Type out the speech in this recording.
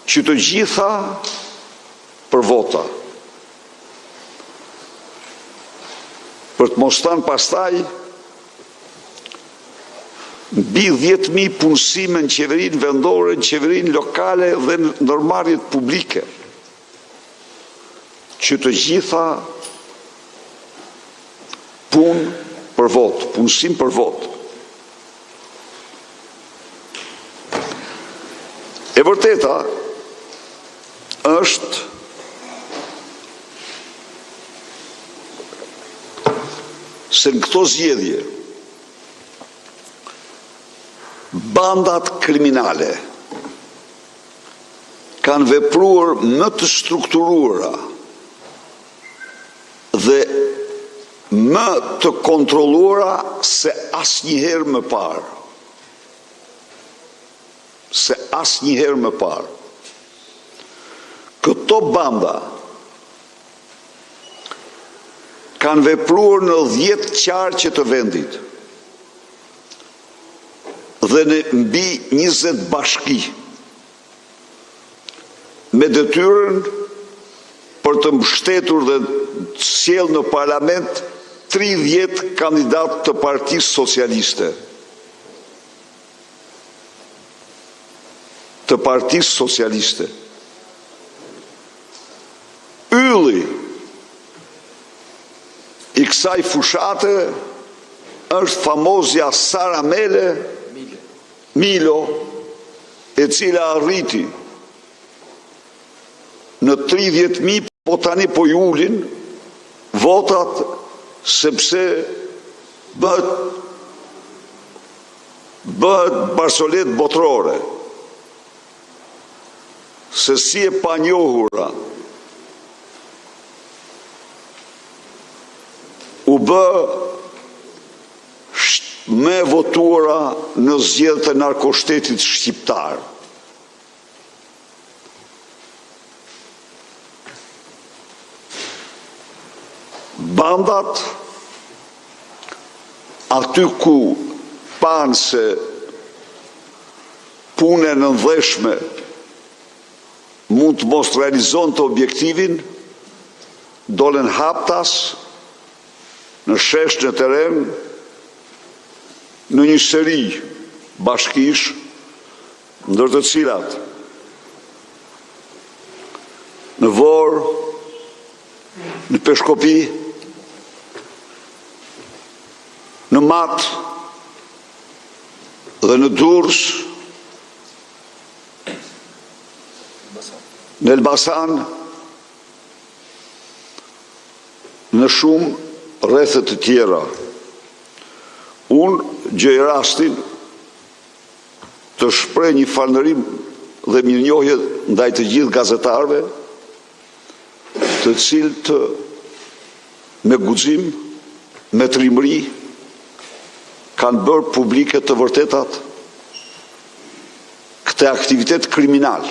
që të gjitha për vota. Për të mos thënë pastaj, mbi 10.000 punësime në qeverinë vendore, në qeverinë lokale dhe në ndërmarrjet publike, që të gjitha punë për votë, punësim për votë. E vërteta është se në këto zgjedhje bandat kriminale kanë vepruar më të strukturuara dhe më të kontrolluara se asnjëherë më parë. Këto banda kanë vepruar në 10 qarqe të vendit dhe në mbi 20 bashki, me detyrën për të mbështetur dhe sjell në parlament 30 kandidat të Partisë Socialiste. Ylli i kësaj fushate është famozja Sara Milo, e cila arriti në 30.000, po tani po i ulin votat sepse bëhet barsolet botërore. Se si e panjohura u bë me votuara në zgjedhjet e narkoshtetit shqiptar. Bandat, aty ku panë se punë e nëndheshme mund të mos realizon të objektivin, dolen haptas në shesh në teren, në një seri bashkish, ndër të cilat në Vorë, në Peshkopi, në Matë dhe në Durrës, në Elbasan, në shumë rrethet të tjera. Unë gjej rastin të shpreh një falënderim dhe mirënjohje ndaj të gjithë gazetarëve, të cilët me guxim, me trimëri, kanë bërë publike të vërtetat këtë aktivitet kriminal.